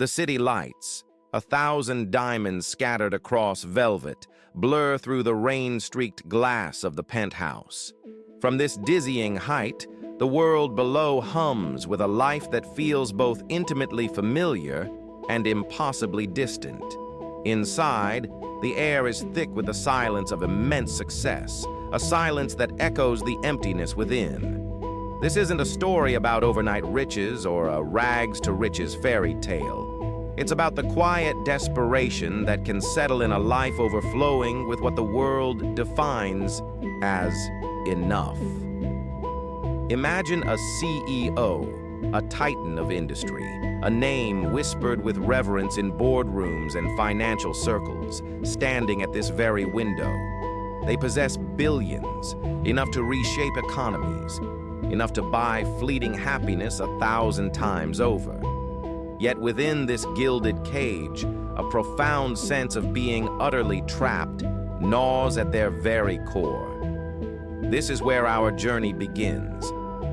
The city lights, 1,000 diamonds scattered across velvet, blur through the rain-streaked glass of the penthouse. From this dizzying height, the world below hums with a life that feels both intimately familiar and impossibly distant. Inside, the air is thick with the silence of immense success, a silence that echoes the emptiness within. This isn't a story about overnight riches or a rags-to-riches fairy tale. It's about the quiet desperation that can settle in a life overflowing with what the world defines as enough. Imagine a CEO, a titan of industry, a name whispered with reverence in boardrooms and financial circles, standing at this very window. They possess billions, enough to reshape economies, enough to buy fleeting happiness 1,000 times over. Yet within this gilded cage, a profound sense of being utterly trapped gnaws at their very core. This is where our journey begins,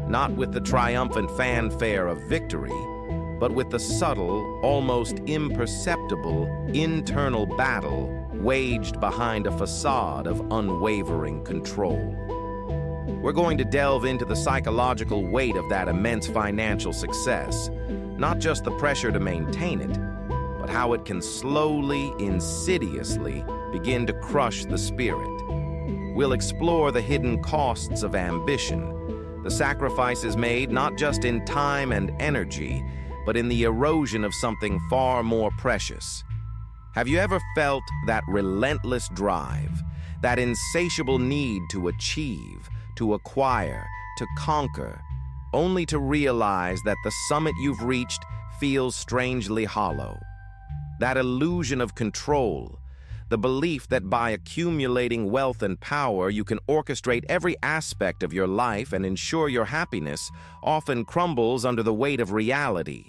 not with the triumphant fanfare of victory, but with the subtle, almost imperceptible, internal battle waged behind a facade of unwavering control. We're going to delve into the psychological weight of that immense financial success, not just the pressure to maintain it, but how it can slowly, insidiously begin to crush the spirit. We'll explore the hidden costs of ambition, the sacrifices made not just in time and energy, but in the erosion of something far more precious. Have you ever felt that relentless drive, that insatiable need to achieve, to acquire, to conquer, only to realize that the summit you've reached feels strangely hollow? That illusion of control, the belief that by accumulating wealth and power you can orchestrate every aspect of your life and ensure your happiness, often crumbles under the weight of reality.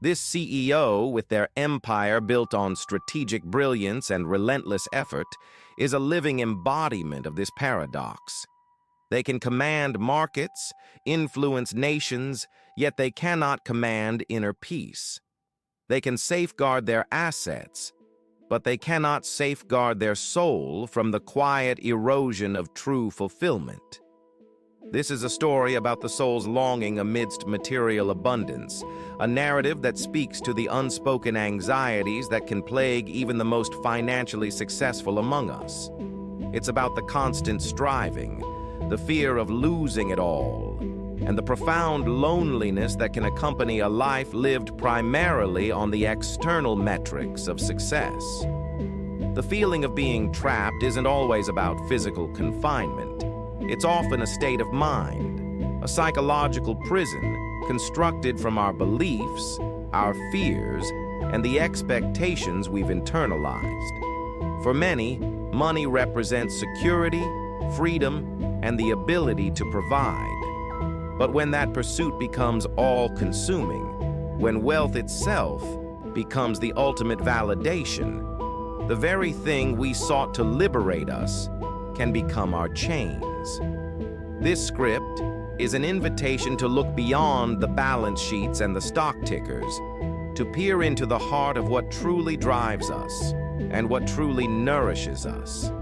This CEO, with their empire built on strategic brilliance and relentless effort, is a living embodiment of this paradox. They can command markets, influence nations, yet they cannot command inner peace. They can safeguard their assets, but they cannot safeguard their soul from the quiet erosion of true fulfillment. This is a story about the soul's longing amidst material abundance, a narrative that speaks to the unspoken anxieties that can plague even the most financially successful among us. It's about the constant striving, the fear of losing it all, and the profound loneliness that can accompany a life lived primarily on the external metrics of success. The feeling of being trapped isn't always about physical confinement. It's often a state of mind, a psychological prison constructed from our beliefs, our fears, and the expectations we've internalized. For many, money represents security, freedom, and the ability to provide. But when that pursuit becomes all-consuming, when wealth itself becomes the ultimate validation, the very thing we sought to liberate us can become our chains. This script is an invitation to look beyond the balance sheets and the stock tickers, to peer into the heart of what truly drives us and what truly nourishes us.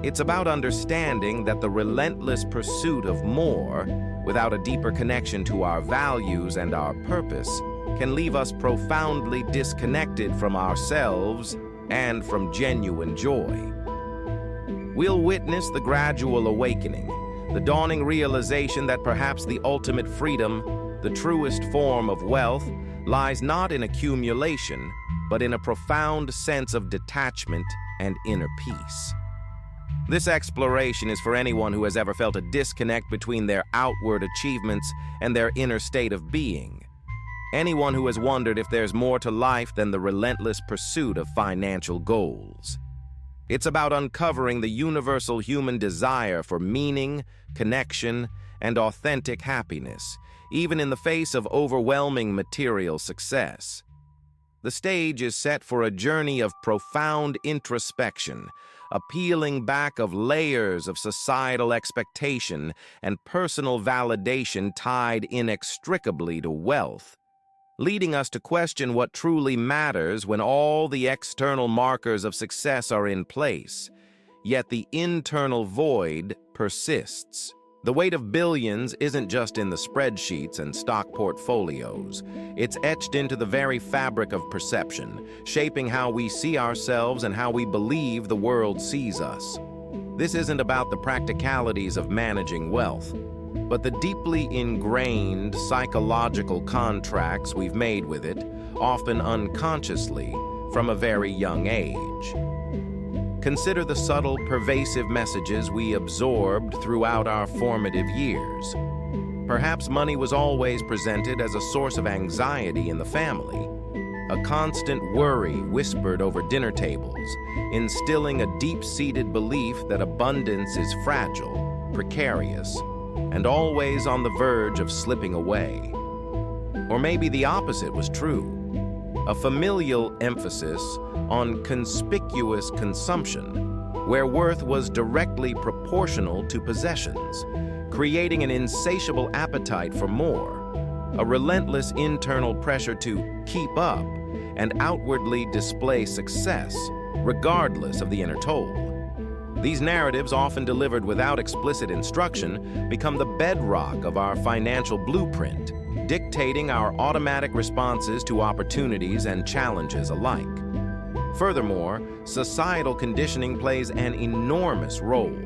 It's about understanding that the relentless pursuit of more, without a deeper connection to our values and our purpose, can leave us profoundly disconnected from ourselves and from genuine joy. We'll witness the gradual awakening, the dawning realization that perhaps the ultimate freedom, the truest form of wealth, lies not in accumulation, but in a profound sense of detachment and inner peace. This exploration is for anyone who has ever felt a disconnect between their outward achievements and their inner state of being. Anyone who has wondered if there's more to life than the relentless pursuit of financial goals. It's about uncovering the universal human desire for meaning, connection, and authentic happiness, even in the face of overwhelming material success. The stage is set for a journey of profound introspection, a peeling back of layers of societal expectation and personal validation tied inextricably to wealth. leading us to question what truly matters when all the external markers of success are in place, yet the internal void persists. The weight of billions isn't just in the spreadsheets and stock portfolios. It's etched into the very fabric of perception, shaping how we see ourselves and how we believe the world sees us. This isn't about the practicalities of managing wealth, but the deeply ingrained psychological contracts we've made with it, often unconsciously, from a very young age. Consider the subtle, pervasive messages we absorbed throughout our formative years. Perhaps money was always presented as a source of anxiety in the family, a constant worry whispered over dinner tables, instilling a deep-seated belief that abundance is fragile, precarious, and always on the verge of slipping away. Or maybe the opposite was true. A familial emphasis on conspicuous consumption, where worth was directly proportional to possessions, creating an insatiable appetite for more, a relentless internal pressure to keep up and outwardly display success, regardless of the inner toll. These narratives, often delivered without explicit instruction, become the bedrock of our financial blueprint, dictating our automatic responses to opportunities and challenges alike. Furthermore, societal conditioning plays an enormous role.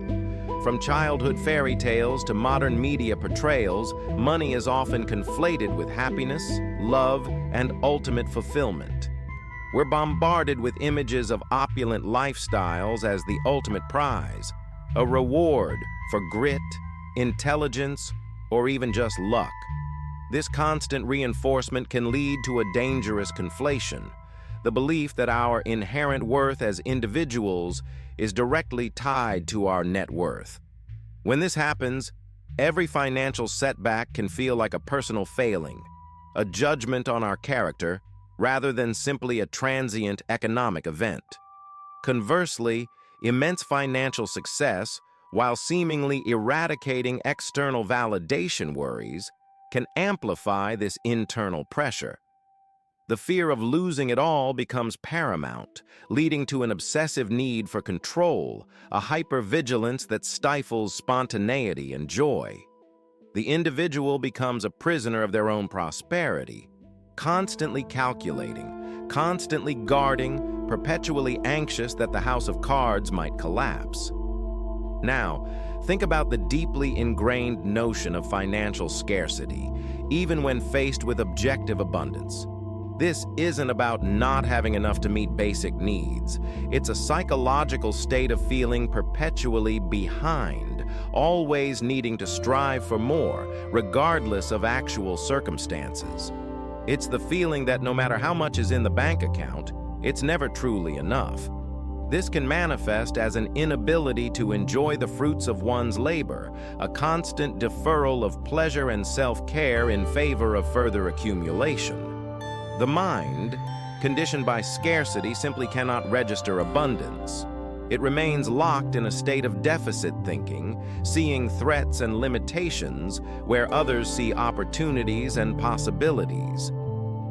From childhood fairy tales to modern media portrayals, money is often conflated with happiness, love, and ultimate fulfillment. We're bombarded with images of opulent lifestyles as the ultimate prize, a reward for grit, intelligence, or even just luck. This constant reinforcement can lead to a dangerous conflation, the belief that our inherent worth as individuals is directly tied to our net worth. When this happens, every financial setback can feel like a personal failing, a judgment on our character, rather than simply a transient economic event. Conversely, immense financial success, while seemingly eradicating external validation worries, can amplify this internal pressure. The fear of losing it all becomes paramount, leading to an obsessive need for control, a hypervigilance that stifles spontaneity and joy. The individual becomes a prisoner of their own prosperity, constantly calculating, constantly guarding, perpetually anxious that the house of cards might collapse. Now, think about the deeply ingrained notion of financial scarcity, even when faced with objective abundance. This isn't about not having enough to meet basic needs. It's a psychological state of feeling perpetually behind, always needing to strive for more, regardless of actual circumstances. It's the feeling that no matter how much is in the bank account, it's never truly enough. This can manifest as an inability to enjoy the fruits of one's labor, a constant deferral of pleasure and self-care in favor of further accumulation. The mind, conditioned by scarcity, simply cannot register abundance. It remains locked in a state of deficit thinking, seeing threats and limitations where others see opportunities and possibilities.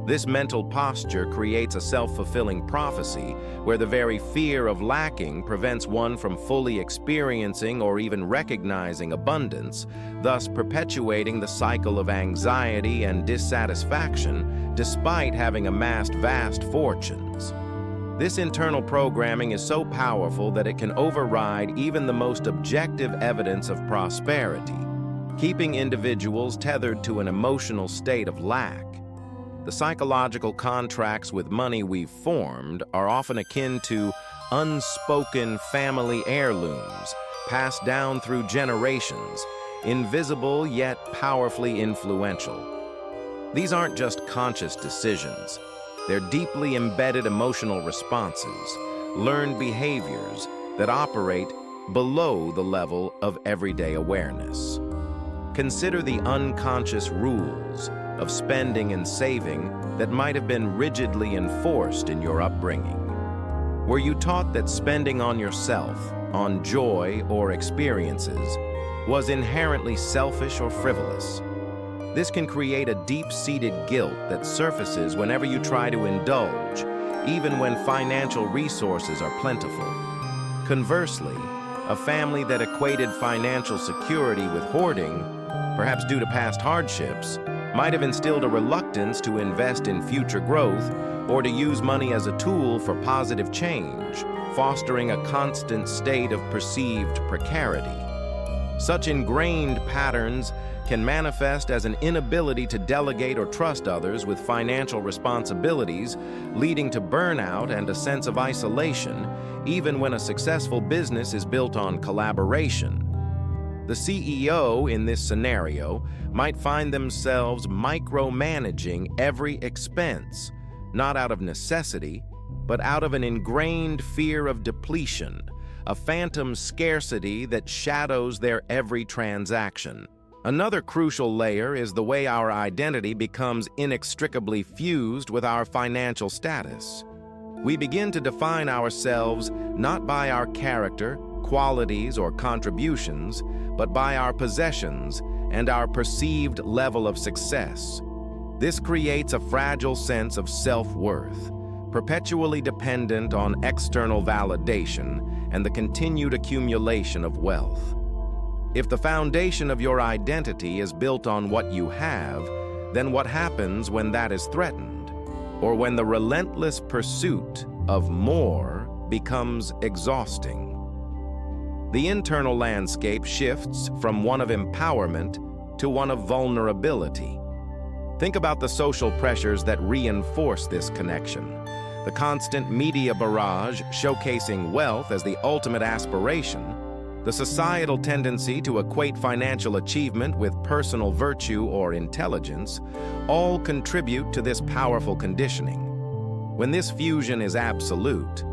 This mental posture creates a self-fulfilling prophecy where the very fear of lacking prevents one from fully experiencing or even recognizing abundance, thus perpetuating the cycle of anxiety and dissatisfaction despite having amassed vast fortunes. This internal programming is so powerful that it can override even the most objective evidence of prosperity, keeping individuals tethered to an emotional state of lack. The psychological contracts with money we've formed are often akin to unspoken family heirlooms, passed down through generations, invisible yet powerfully influential. These aren't just conscious decisions. They're deeply embedded emotional responses, learned behaviors that operate below the level of everyday awareness. Consider the unconscious rules of spending and saving that might have been rigidly enforced in your upbringing. Were you taught that spending on yourself, on joy or experiences, was inherently selfish or frivolous? This can create a deep-seated guilt that surfaces whenever you try to indulge, even when financial resources are plentiful. Conversely, a family that equated financial security with hoarding, perhaps due to past hardships, might have instilled a reluctance to invest in future growth or to use money as a tool for positive change, fostering a constant state of perceived precarity. Such ingrained patterns can manifest as an inability to delegate or trust others with financial responsibilities, leading to burnout and a sense of isolation, even when a successful business is built on collaboration. The CEO in this scenario might find themselves micromanaging every expense, not out of necessity, but out of an ingrained fear of depletion, a phantom scarcity that shadows their every transaction. Another crucial layer is the way our identity becomes inextricably fused with our financial status. We begin to define ourselves not by our character, qualities, or contributions, but by our possessions and our perceived level of success. This creates a fragile sense of self-worth, perpetually dependent on external validation and the continued accumulation of wealth. If the foundation of your identity is built on what you have, then what happens when that is threatened, or when the relentless pursuit of more becomes exhausting? The internal landscape shifts from one of empowerment to one of vulnerability. Think about the social pressures that reinforce this connection. The constant media barrage showcasing wealth as the ultimate aspiration, the societal tendency to equate financial achievement with personal virtue or intelligence, all contribute to this powerful conditioning. When this fusion is absolute,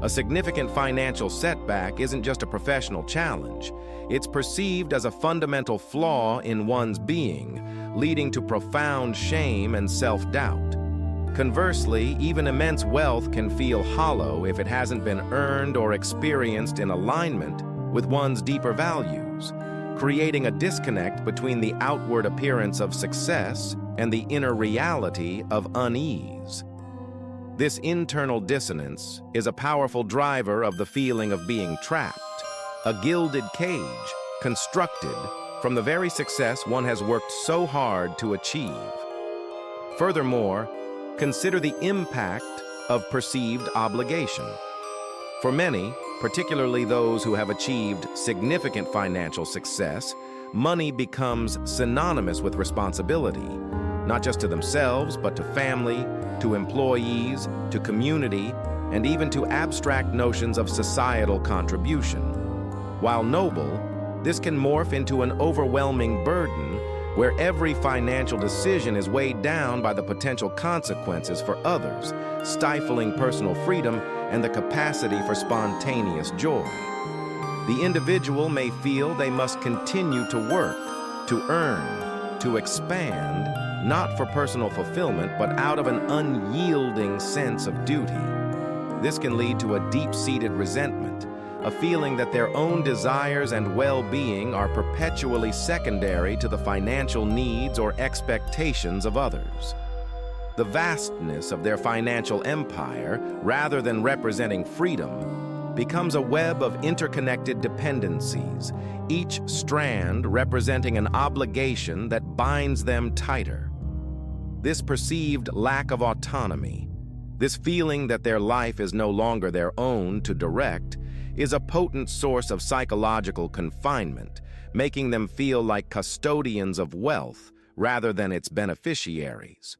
a significant financial setback isn't just a professional challenge. It's perceived as a fundamental flaw in one's being, leading to profound shame and self-doubt. Conversely, even immense wealth can feel hollow if it hasn't been earned or experienced in alignment with one's deeper values, creating a disconnect between the outward appearance of success and the inner reality of unease. This internal dissonance is a powerful driver of the feeling of being trapped, a gilded cage constructed from the very success one has worked so hard to achieve. Furthermore, consider the impact of perceived obligation. For many, particularly those who have achieved significant financial success, money becomes synonymous with responsibility, not just to themselves, but to family, to employees, to community, and even to abstract notions of societal contribution. While noble, this can morph into an overwhelming burden where every financial decision is weighed down by the potential consequences for others, stifling personal freedom and the capacity for spontaneous joy. The individual may feel they must continue to work, to earn, to expand, not for personal fulfillment, but out of an unyielding sense of duty. This can lead to a deep-seated resentment, a feeling that their own desires and well-being are perpetually secondary to the financial needs or expectations of others. The vastness of their financial empire, rather than representing freedom, becomes a web of interconnected dependencies, each strand representing an obligation that binds them tighter. This perceived lack of autonomy, this feeling that their life is no longer their own to direct, is a potent source of psychological confinement, making them feel like custodians of wealth rather than its beneficiaries.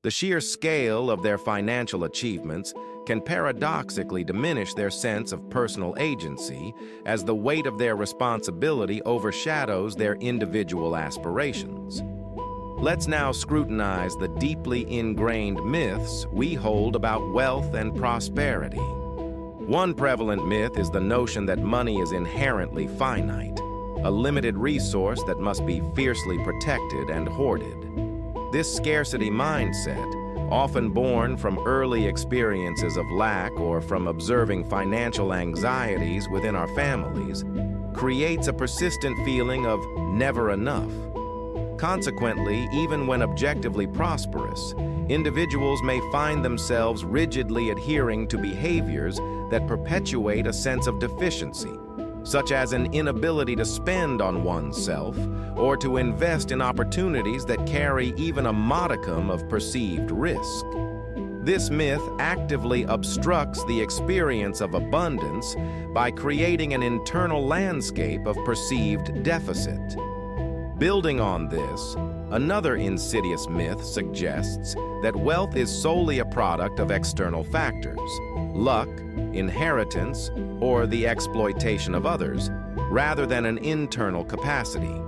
The sheer scale of their financial achievements can paradoxically diminish their sense of personal agency as the weight of their responsibility overshadows their individual aspirations. Let's now scrutinize the deeply ingrained myths we hold about wealth and prosperity. One prevalent myth is the notion that money is inherently finite, a limited resource that must be fiercely protected and hoarded. This scarcity mindset, often born from early experiences of lack or from observing financial anxieties within our families, creates a persistent feeling of never enough. Consequently, even when objectively prosperous, individuals may find themselves rigidly adhering to behaviors that perpetuate a sense of deficiency, such as an inability to spend on oneself or to invest in opportunities that carry even a modicum of perceived risk. This myth actively obstructs the experience of abundance by creating an internal landscape of perceived deficit. Building on this, another insidious myth suggests that wealth is solely a product of external factors, luck, inheritance, or the exploitation of others, rather than an internal capacity.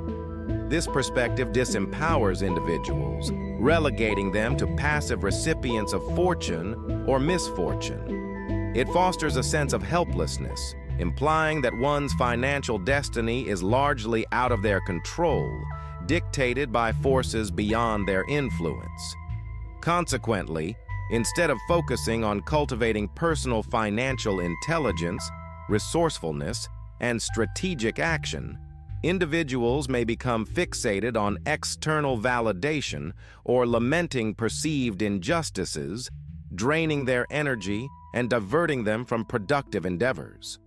This perspective disempowers individuals, relegating them to passive recipients of fortune or misfortune. It fosters a sense of helplessness, implying that one's financial destiny is largely out of their control, dictated by forces beyond their influence. Consequently, instead of focusing on cultivating personal financial intelligence, resourcefulness, and strategic action, individuals may become fixated on external validation or lamenting perceived injustices, draining their energy and diverting them from productive endeavors.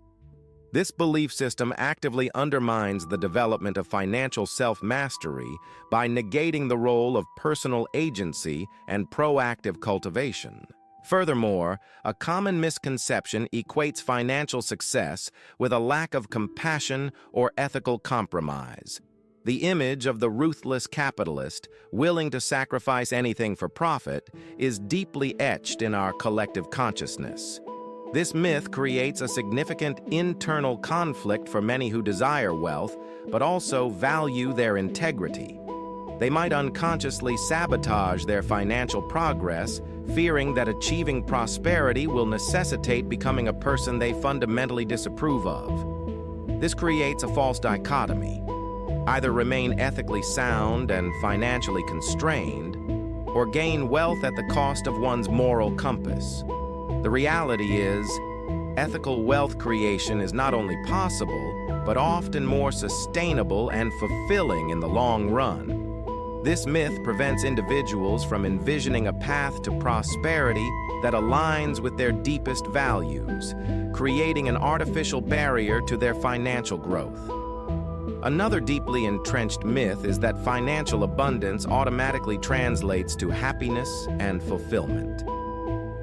This belief system actively undermines the development of financial self-mastery by negating the role of personal agency and proactive cultivation. Furthermore, a common misconception equates financial success with a lack of compassion or ethical compromise. The image of the ruthless capitalist, willing to sacrifice anything for profit, is deeply etched in our collective consciousness. This myth creates a significant internal conflict for many who desire wealth, but also value their integrity. They might unconsciously sabotage their financial progress, fearing that achieving prosperity will necessitate becoming a person they fundamentally disapprove of. This creates a false dichotomy: either remain ethically sound and financially constrained, or gain wealth at the cost of one's moral compass. The reality is, ethical wealth creation is not only possible, but often more sustainable and fulfilling in the long run. This myth prevents individuals from envisioning a path to prosperity that aligns with their deepest values, creating an artificial barrier to their financial growth. Another deeply entrenched myth is that financial abundance automatically translates to happiness and fulfillment.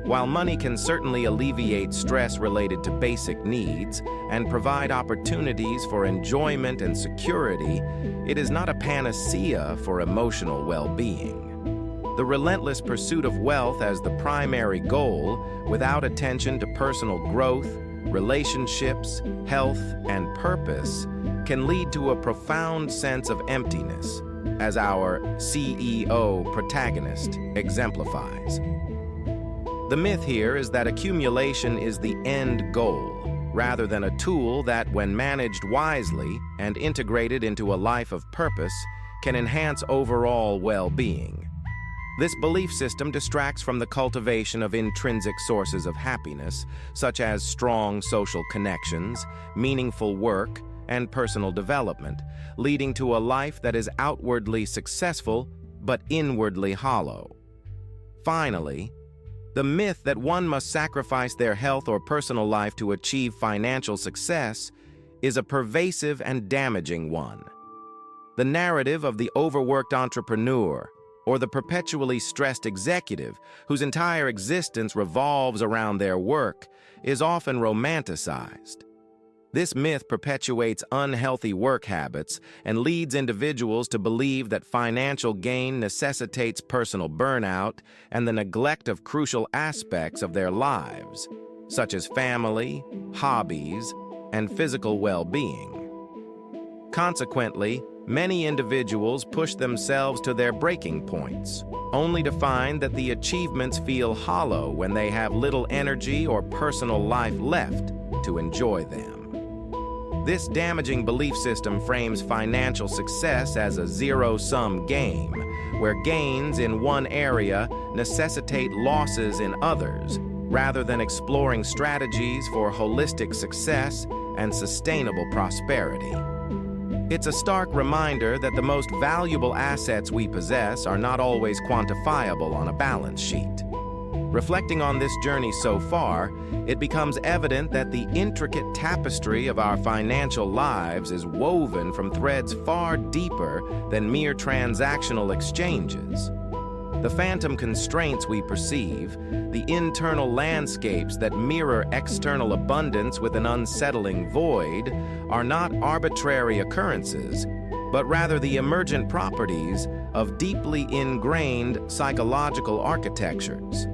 While money can certainly alleviate stress related to basic needs and provide opportunities for enjoyment and security, it is not a panacea for emotional well-being. The relentless pursuit of wealth as the primary goal, without attention to personal growth, relationships, health, and purpose, can lead to a profound sense of emptiness, as our CEO protagonist exemplifies. The myth here is that accumulation is the end goal, rather than a tool that, when managed wisely and integrated into a life of purpose, can enhance overall well-being. This belief system distracts from the cultivation of intrinsic sources of happiness, such as strong social connections, meaningful work, and personal development, leading to a life that is outwardly successful but inwardly hollow. Finally, the myth that one must sacrifice their health or personal life to achieve financial success is a pervasive and damaging one. The narrative of the overworked entrepreneur or the perpetually stressed executive whose entire existence revolves around their work is often romanticized. This myth perpetuates unhealthy work habits and leads individuals to believe that financial gain necessitates personal burnout and the neglect of crucial aspects of their lives, such as family, hobbies, and physical well-being. Consequently, many individuals push themselves to their breaking points, only to find that the achievements feel hollow when they have little energy or personal life left to enjoy them. This damaging belief system frames financial success as a zero-sum game, where gains in one area necessitate losses in others, rather than exploring strategies for holistic success and sustainable prosperity. It's a stark reminder that the most valuable assets we possess are not always quantifiable on a balance sheet. Reflecting on this journey so far, it becomes evident that the intricate tapestry of our financial lives is woven from threads far deeper than mere transactional exchanges. The phantom constraints we perceive, the internal landscapes that mirror external abundance with an unsettling void, are not arbitrary occurrences, but rather the emergent properties of deeply ingrained psychological architectures.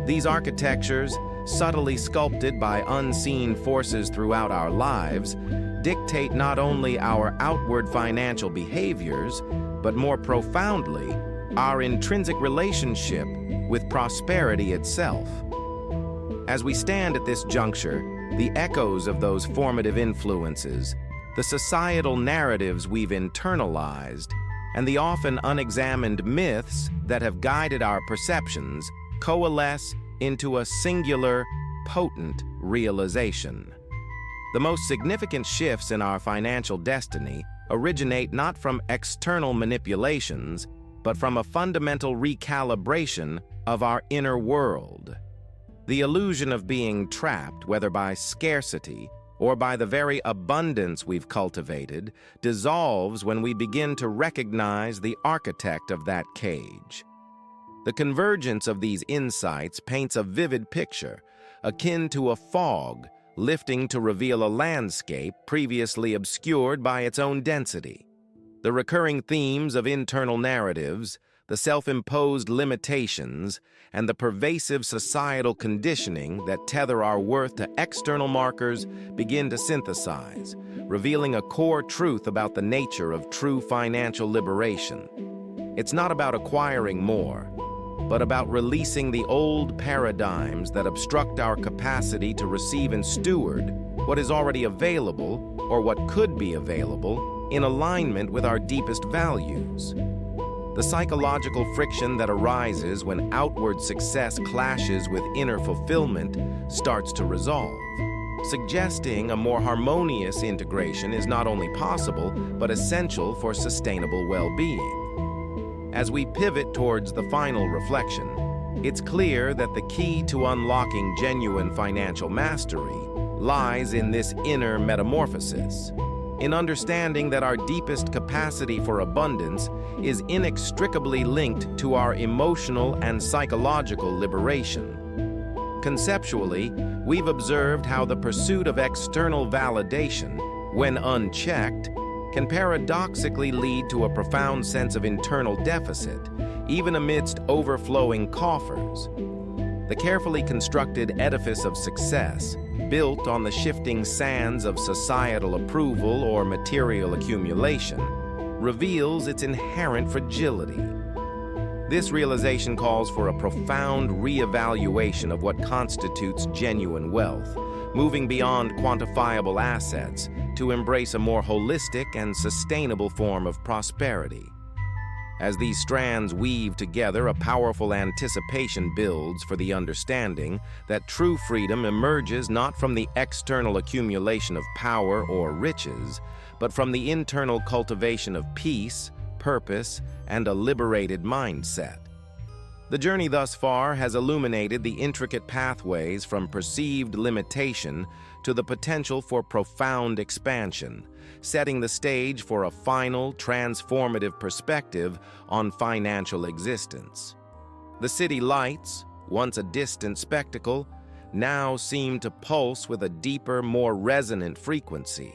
These architectures, subtly sculpted by unseen forces throughout our lives, dictate not only our outward financial behaviors, but more profoundly, our intrinsic relationship with prosperity itself. As we stand at this juncture, the echoes of those formative influences, the societal narratives we've internalized, and the often unexamined myths that have guided our perceptions coalesce into a singular, potent realization. The most significant shifts in our financial destiny originate not from external manipulations, but from a fundamental recalibration of our inner world. The illusion of being trapped, whether by scarcity or by the very abundance we've cultivated, dissolves when we begin to recognize the architect of that cage. The convergence of these insights paints a vivid picture, akin to a fog lifting to reveal a landscape previously obscured by its own density. The recurring themes of internal narratives, the self-imposed limitations, and the pervasive societal conditioning that tether our worth to external markers begin to synthesize, revealing a core truth about the nature of true financial liberation. It's not about acquiring more, but about releasing the old paradigms that obstruct our capacity to receive and steward what is already available or what could be available in alignment with our deepest values. The psychological friction that arises when outward success clashes with inner fulfillment starts to resolve, suggesting a more harmonious integration is not only possible, but essential for sustainable well-being. As we pivot towards the final reflection, it's clear that the key to unlocking genuine financial mastery lies in this inner metamorphosis, in understanding that our deepest capacity for abundance is inextricably linked to our emotional and psychological liberation. Conceptually, we've observed how the pursuit of external validation, when unchecked, can paradoxically lead to a profound sense of internal deficit, even amidst overflowing coffers. The carefully constructed edifice of success, built on the shifting sands of societal approval or material accumulation, reveals its inherent fragility. This realization calls for a profound reevaluation of what constitutes genuine wealth, moving beyond quantifiable assets to embrace a more holistic and sustainable form of prosperity. As these strands weave together, a powerful anticipation builds for the understanding that true freedom emerges not from the external accumulation of power or riches, but from the internal cultivation of peace, purpose, and a liberated mindset. The journey thus far has illuminated the intricate pathways from perceived limitation to the potential for profound expansion, setting the stage for a final, transformative perspective on financial existence. The city lights, once a distant spectacle, now seem to pulse with a deeper, more resonant frequency.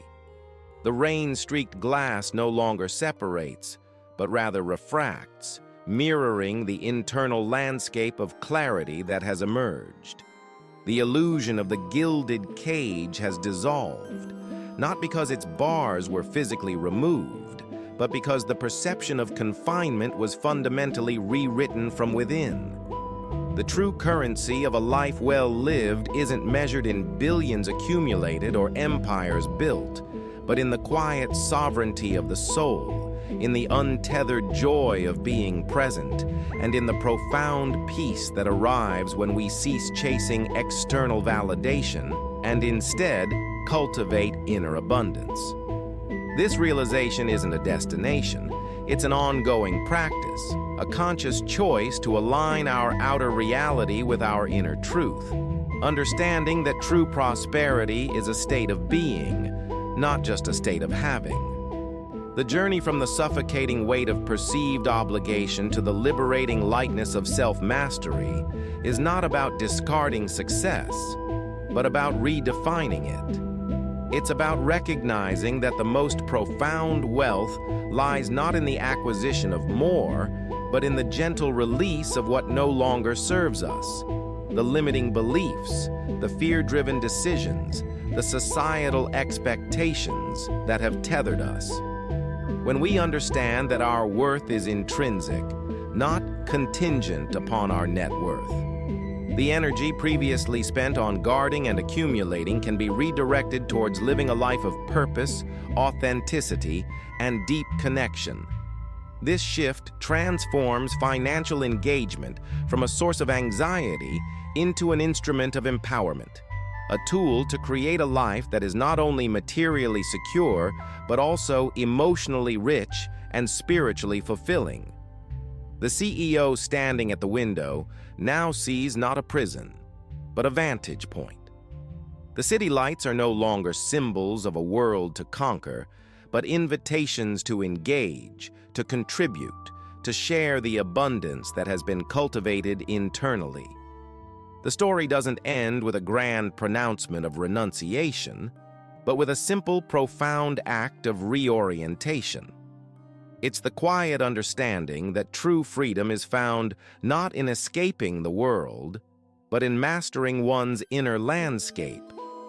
The rain-streaked glass no longer separates, but rather refracts, mirroring the internal landscape of clarity that has emerged. The illusion of the gilded cage has dissolved, not because its bars were physically removed, but because the perception of confinement was fundamentally rewritten from within. The true currency of a life well lived isn't measured in billions accumulated or empires built, but in the quiet sovereignty of the soul, in the untethered joy of being present, and in the profound peace that arrives when we cease chasing external validation and instead cultivate inner abundance. This realization isn't a destination, it's an ongoing practice, a conscious choice to align our outer reality with our inner truth, understanding that true prosperity is a state of being, not just a state of having. The journey from the suffocating weight of perceived obligation to the liberating lightness of self-mastery is not about discarding success, but about redefining it. It's about recognizing that the most profound wealth lies not in the acquisition of more, but in the gentle release of what no longer serves us. The limiting beliefs, the fear-driven decisions, the societal expectations that have tethered us. When we understand that our worth is intrinsic, not contingent upon our net worth, the energy previously spent on guarding and accumulating can be redirected towards living a life of purpose, authenticity, and deep connection. This shift transforms financial engagement from a source of anxiety into an instrument of empowerment, a tool to create a life that is not only materially secure, but also emotionally rich and spiritually fulfilling. The CEO standing at the window now sees not a prison, but a vantage point. The city lights are no longer symbols of a world to conquer, but invitations to engage, to contribute, to share the abundance that has been cultivated internally. The story doesn't end with a grand pronouncement of renunciation, but with a simple, profound act of reorientation. It's the quiet understanding that true freedom is found not in escaping the world, but in mastering one's inner landscape,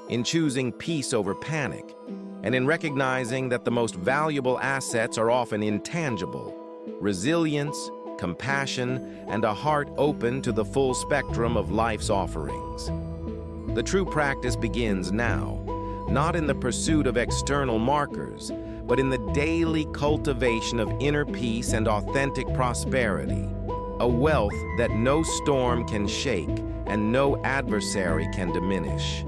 in choosing peace over panic, and in recognizing that the most valuable assets are often intangible: resilience, compassion, and a heart open to the full spectrum of life's offerings. The true practice begins now, not in the pursuit of external markers, but in the daily cultivation of inner peace and authentic prosperity, a wealth that no storm can shake and no adversary can diminish.